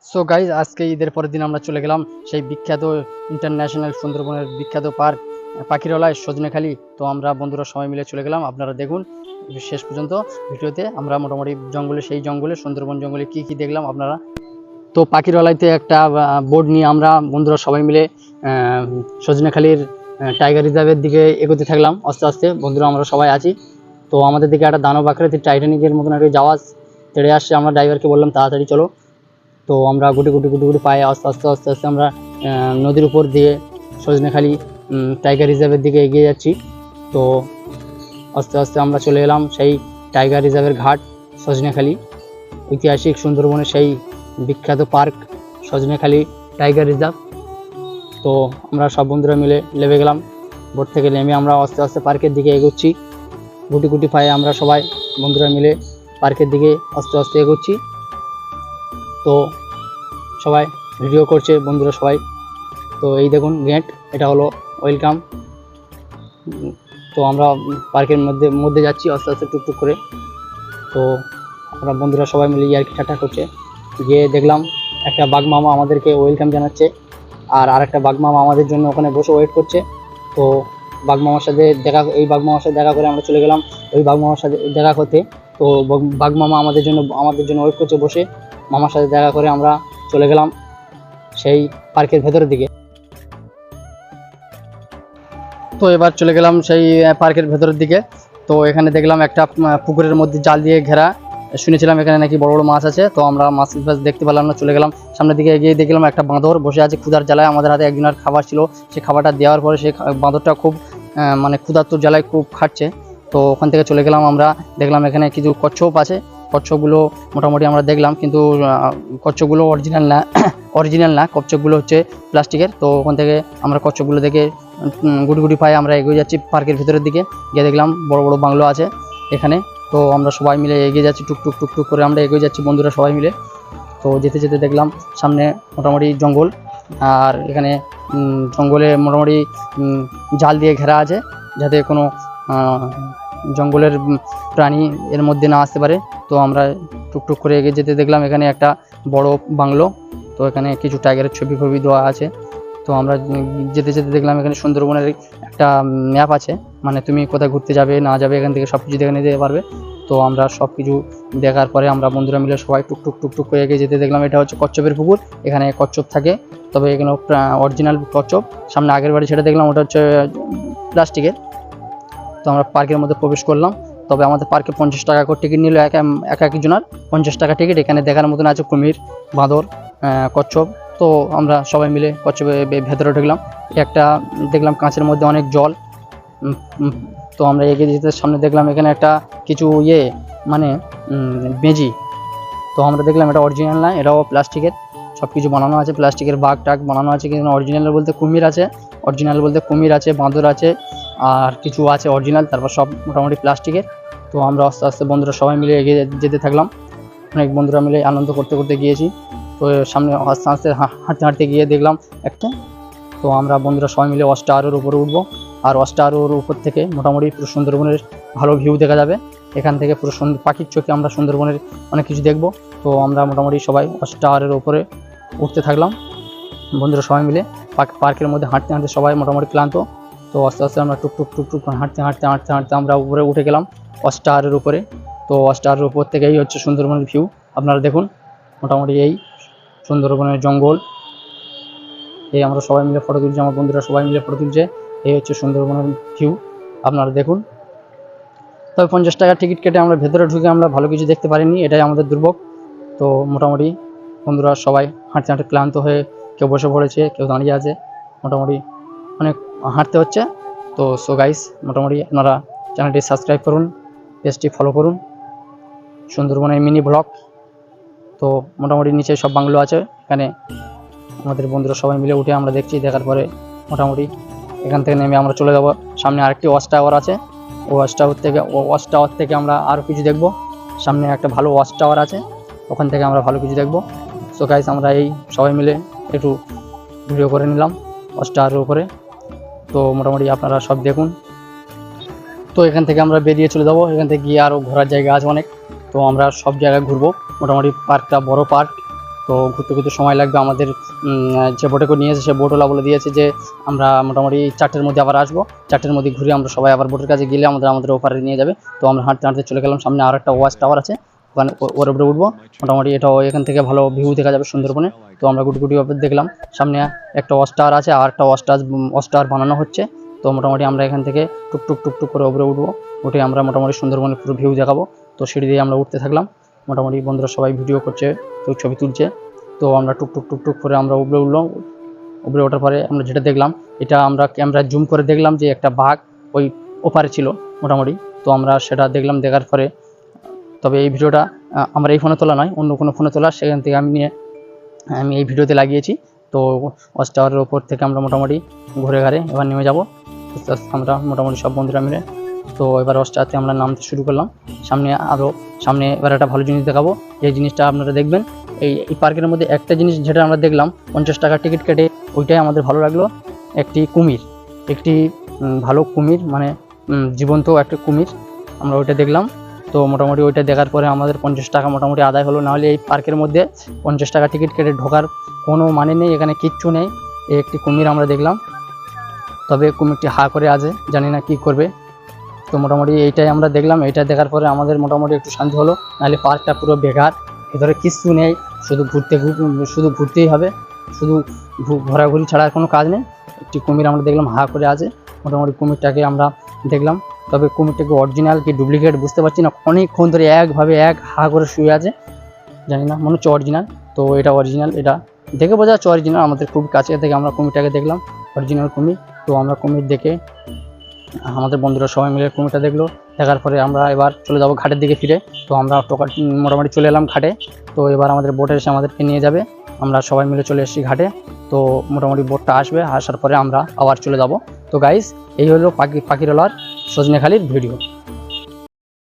So guys, আজকে ঈদের পরের দিন আমরা চলে গেলাম সেই বিখ্যাত ইন্টারন্যাশনাল সুন্দরবনের বিখ্যাত পার্ক পাখিরালয় সজনেখালি। তো আমরা বন্ধুরা সবাই মিলে চলে গেলাম। আপনারা দেখুন শেষ পর্যন্ত ভিডিওতে আমরা মোটামুটি সেই জঙ্গলে সুন্দরবন জঙ্গলে কি কি দেখলাম আপনারা। তো পাখিরালয়তে একটা বোর্ড নিয়ে আমরা বন্ধুরা সবাই মিলে সজনেখালির টাইগার রিজার্ভের দিকে এগোতে থাকলাম। আস্তে আস্তে বন্ধুরা আমরা সবাই আছি। তো আমাদের দিকে একটা দানব আকৃতির টাইটানিকের মতন একটা জাহাজ তেড়ে আসছে। আমরা ড্রাইভারকে বললাম তাড়াতাড়ি চলো। তো আমরা গুটি গুটি গুটি গুটি পায়ে আস্তে আস্তে আস্তে আস্তে আমরা নদীর উপর দিয়ে সজনেখালি টাইগার রিজার্ভের দিকে এগিয়ে যাচ্ছি। তো আস্তে আস্তে আমরা চলে এলাম সেই টাইগার রিজার্ভের ঘাট সজনেখালি, ঐতিহাসিক সুন্দরবনের সেই বিখ্যাত পার্ক সজনেখালি টাইগার রিজার্ভ। তো আমরা সব বন্ধুরা মিলে নেমে গেলাম। বোট থেকে নেমে আমরা আস্তে আস্তে পার্কের দিকে এগোচ্ছি। গুটি গুটি পায়ে আমরা সবাই বন্ধুরা মিলে পার্কের দিকে আস্তে আস্তে এগোচ্ছি। তো সবাই ভিডিও করছে বন্ধুরা সবাই। তো এই দেখুন গেট, এটা হলো ওয়েলকাম। তো আমরা পার্কের মধ্যে যাচ্ছি আস্তে আস্তে টুকটুক করে। তো আমরা বন্ধুরা সবাই মিলে ইয়ার্কি ঠাট্টা করছে। গিয়ে দেখলাম একটা বাঘ মামা আমাদেরকে ওয়েলকাম জানাচ্ছে, আর আরেকটা বাঘ মামা আমাদের জন্য ওখানে বসে ওয়েট করছে। তো বাঘ মামার সাথে বাঘ মামার সাথে দেখা করে আমরা চলে গেলাম ওই বাঘ মামার সাথে দেখা করতে। তো বাঘ মামা আমাদের জন্য ওয়েট করছে বসে। মামার সাথে দেখা করে আমরা চলে গেলাম সেই পার্কের ভেতরের দিকে। তো এবার চলে গেলাম সেই পার্কের ভেতরের দিকে। তো এখানে দেখলাম একটা পুকুরের মধ্যে জাল দিয়ে ঘেরা। শুনেছিলাম এখানে নাকি বড় বড় মাছ আছে। তো আমরা মাছ দেখতে পেলাম না, চলে গেলাম সামনের দিকে। এগিয়ে দেখলাম একটা বাঁদর বসে আছে ক্ষুধার জ্বালায়। আমাদের হাতে একজনের খাবার ছিল, সেই খাবারটা দেওয়ার পরে সেই বাঁদরটা খুব মানে ক্ষুধার্তর জ্বালায় খুব খাচ্ছে। তো ওখান থেকে চলে গেলাম। আমরা দেখলাম এখানে কিছু কচ্ছপ আছে। কচ্ছপগুলো মোটামুটি আমরা দেখলাম, কিন্তু কচ্ছপগুলো অরিজিনাল না, কচ্ছপগুলো হচ্ছে প্লাস্টিকের। তো ওখান থেকে আমরা কচ্ছপগুলো দেখে গুটি গুটি পায়ে আমরা এগিয়ে যাচ্ছি পার্কের ভিতরের দিকে। গিয়ে দেখলাম বড় বড় বাংলো আছে এখানে। তো আমরা সবাই মিলে এগিয়ে যাচ্ছি, টুকটুক টুকটুক করে আমরা এগিয়ে যাচ্ছি বন্ধুরা সবাই মিলে। তো যেতে যেতে দেখলাম সামনে মোটামুটি জঙ্গল, আর এখানে জঙ্গলে মোটামুটি জাল দিয়ে ঘেরা আছে, যাতে কোনো জঙ্গলের প্রাণী এর মধ্যে না আসতে পারে। তো আমরা টুকটুক করে এগিয়ে যেতে দেখলাম এখানে একটা বড় বাংলো। তো এখানে কিছু টাইগারের ছবি দেওয়া আছে। তো আমরা যেতে যেতে দেখলাম এখানে সুন্দরবনের একটা ম্যাপ আছে, মানে তুমি কোথায় ঘুরতে যাবে না যাবে এখান থেকে সব কিছু দেখে নিতে পারবে। তো আমরা সব কিছু দেখার পরে আমরা বন্ধুরা মিলে সবাই টুকটুক টুকটুক করে এগিয়ে যেতে দেখলাম এটা হচ্ছে কচ্ছপের পুকুর। এখানে কচ্ছপ থাকে, তবে এখানে অরিজিনাল কচ্ছপ। সামনে আগের বাড়ি সেটা দেখলাম, ওটা হচ্ছে প্লাস্টিকের। তো আমরা পার্কের মধ্যে প্রবেশ করলাম। তবে আমাদের পার্কে 50 টাকা করে টিকিট নিল এক একজনের 50 টাকা টিকিট। এখানে দেখার মতন আছে কুমির, বাঁদর, কচ্ছপ। তো আমরা সবাই মিলে কচ্ছপের ভেতরে ঢুকলাম। একটা দেখলাম কাঁচের মধ্যে অনেক জল। তো আমরা এগিয়ে যেতে সামনে দেখলাম এখানে একটা কিছু মানে বেজি। তো আমরা দেখলাম এটা অরিজিনাল না, এটাও প্লাস্টিকের। সব কিছু বানানো আছে, প্লাস্টিকের বাঘ টাক বানানো আছে, কিন্তু অরিজিনাল বলতে কুমির আছে, বাঁদর আছে, আর কিছু আছে অরিজিনাল, তারপর সব মোটামুটি প্লাস্টিকের। তো আমরা আস্তে আস্তে বন্ধুরা সবাই মিলে এগিয়ে যেতে থাকলাম। অনেক বন্ধুরা মিলে আনন্দ করতে করতে গিয়েছি। তো সামনে আস্তে আস্তে হাঁটতে হাঁটতে গিয়ে দেখলাম একটা। তো আমরা বন্ধুরা সবাই মিলে ওয়াচ টাওয়ারের উপরে উঠবো, আর ওয়াচ টাওয়ারের উপর থেকে মোটামুটি পুরো সুন্দরবনের ভালো ভিউ দেখা যাবে। এখান থেকে পুরো পাখির চোখে আমরা সুন্দরবনের অনেক কিছু দেখব। তো আমরা মোটামুটি সবাই ওয়াচ টাওয়ারের উপরে উঠতে থাকলাম বন্ধুরা সবাই মিলে। পার্কের মধ্যে হাঁটতে হাঁটতে সবাই মোটামুটি ক্লান্ত। তো আস্তে আস্তে আমরা টুকটুক টুকটুক হাঁটতে হাঁটতে হাঁটতে হাঁটতে আমরা উপরে উঠে গেলাম ওয়াচ টাওয়ারের উপরে। তো ওয়াচ টাওয়ারের উপর থেকে এই হচ্ছে সুন্দরবনের ভিউ। আপনারা দেখুন মোটামুটি এই সুন্দরবনের জঙ্গল। এই আমরা সবাই মিলে ফটো তুলছি, আমার বন্ধুরা সবাই মিলে ফটো তুলছে। এই হচ্ছে সুন্দরবনের ভিউ, আপনারা দেখুন। তবে 50 টাকার টিকিট কেটে আমরা ভেতরে ঢুকে আমরা ভালো কিছু দেখতে পারিনি, এটাই আমাদের দুর্ভোগ। তো মোটামুটি বন্ধুরা সবাই হাঁটতে হাঁটতে ক্লান্ত হয়ে কেউ বসে পড়েছে, কেউ দাঁড়িয়ে আছে, মোটামুটি অনেক হাঁটতে হচ্ছে। তো সো গাইস, মোটামুটি আপনারা চ্যানেলটি সাবস্ক্রাইব করুন, পেজটি ফলো করুন। সুন্দরবনের মিনি ব্লগ। তো মোটামুটি নিচে সব বাংলো আছে, এখানে আমাদের বন্ধুরা সবাই মিলে উঠে আমরা দেখছি। দেখার পরে মোটামুটি এখান থেকে নেমে আমরা চলে যাবো সামনে আরেকটি ওয়াচ টাওয়ার আছে। ওয়াচ টাওয়ার থেকে আমরা আরও কিছু দেখব। সামনে একটা ভালো ওয়াচ টাওয়ার আছে, ওখান থেকে আমরা ভালো কিছু দেখব। সো গাইস, আমরা এই সবাই মিলে একটু ভিডিও করে নিলাম ওয়াচ টাওয়ারের উপরে। তো মোটামুটি আপনারা সব দেখুন। তো এখান থেকে আমরা বেরিয়ে চলে যাবো। এখান থেকে গিয়ে আরও ঘোরার জায়গা আছে অনেক। তো আমরা সব জায়গায় ঘুরবো। মোটামুটি পার্কটা বড় পার্ক। তো ঘুরতে ঘুরতে সময় লাগবে আমাদের। যে বোটে করে নিয়ে এসে সে বোটওয়ালা বলে দিয়েছে যে আমরা মোটামুটি 4টের মধ্যে আবার আসবো, 4টের মধ্যে ঘুরে আমরা সবাই আবার বোটের কাছে গেলে আমাদের ওপারে নিয়ে যাবে। তো আমরা হাঁটতে হাঁটতে চলে গেলাম, সামনে আর একটা ওয়াচ টাওয়ার আছে, ওখানে ওর উপরে উঠবো। মোটামুটি এটাও এখান থেকে ভালো ভিউ দেখা যাবে সুন্দরবনে। তো আমরা গুটি গুটি ওপরে দেখলাম, সামনে একটা ওয়াচ টাওয়ার আছে, আর একটা ওয়াচ টাওয়ার বানানো হচ্ছে। তো মোটামুটি আমরা এখান থেকে টুকটুক টুকটুক করে উপরে উঠবো, উঠে আমরা মোটামুটি সুন্দরবনের পুরো ভিউ দেখাবো। তো সিঁড়ি দিয়ে আমরা উঠতে থাকলাম, মোটামুটি বন্ধুরা সবাই ভিডিও করছে, কেউ ছবি তুলছে। তো আমরা টুকটুক টুকটুক করে আমরা উপরে উঠলাম। উপরে ওঠার পরে আমরা যেটা দেখলাম, এটা আমরা ক্যামেরা জুম করে দেখলাম যে একটা বাঘ ওই ওপারে ছিল মোটামুটি। তো আমরা সেটা দেখলাম, দেখার পরে তবে এই ভিডিওটা আমার এই ফোনে তোলা নয়, অন্য কোনো ফোনে তোলা, সেখান থেকে আমি এই ভিডিওতে লাগিয়েছি। তো ওয়াচ টাওয়ারের ওপর থেকে আমরা মোটামুটি ঘুরে ঘাড়ে এবার নেমে যাব আস্তে আস্তে আমরা মোটামুটি সব বন্ধুরা মিলে। তো এবার ওয়াচ টাওয়ারতে আমরা নামতে শুরু করলাম। সামনে এবার একটা ভালো জিনিস দেখাবো, এই জিনিসটা আপনারা দেখবেন। এই পার্কের মধ্যে একটা জিনিস যেটা আমরা দেখলাম, 50 টাকা টিকিট কেটে, ওইটাই আমাদের ভালো লাগলো। একটি ভালো কুমির, মানে জীবন্ত একটা কুমির, আমরা ওইটা দেখলাম। তো মোটামুটি ওইটা দেখার পরে আমাদের 50 টাকা মোটামুটি আদায় হলো। নাহলে এই পার্কের মধ্যে 50 টাকা টিকিট কেটে ঢোকার কোনো মানে নেই, এখানে কিচ্ছু নেই। এই একটি কুমির আমরা দেখলাম, তবে কুমিরটি হা করে আছে, জানি না কি করবে। তো মোটামুটি এইটাই আমরা দেখলাম, এইটা দেখার পরে আমাদের মোটামুটি একটু শান্তি হলো। নাহলে পার্কটা পুরো বেকার, ভেতরে কিচ্ছু নেই, শুধু ঘুরতেই হবে, শুধু ঘোরাঘুরি ছাড়া আর কোনো কাজ নেই। একটি কুমির আমরা দেখলাম হা করে আছে, মোটামুটি কুমিরটাকে আমরা দেখলাম। তবে কুমিরটাকে অরিজিনাল কি ডুপ্লিকেট বুঝতে পারছি না, অনেকক্ষণ ধরে একভাবে হা করে শুয়ে আছে, জানি না, মনে হচ্ছে অরিজিনাল। তো এটা অরিজিনাল, এটা দেখে বোঝা যাচ্ছে অরিজিনাল। আমাদের খুব কাছে থেকে আমরা কুমিরটাকে দেখলাম, অরিজিনাল কুমির। তো আমরা কুমির দেখে আমাদের বন্ধুরা সবাই মিলে কুমিরটা দেখলো, দেখার পরে আমরা এবার চলে যাব ঘাটের দিকে ফিরে। তো আমরা মোটামুটি চলে এলাম ঘাটে। তো এবার আমাদের বোটে এসে আমাদেরকে নিয়ে যাবে, আমরা সবাই মিলে চলে এসেছি ঘাটে। তো মোটামুটি বোটটা আসবে, আসার পরে আমরা আবার চলে যাব। তো গাইস, এই হলো পাখিরালয় সজনেখালির ভিডিও।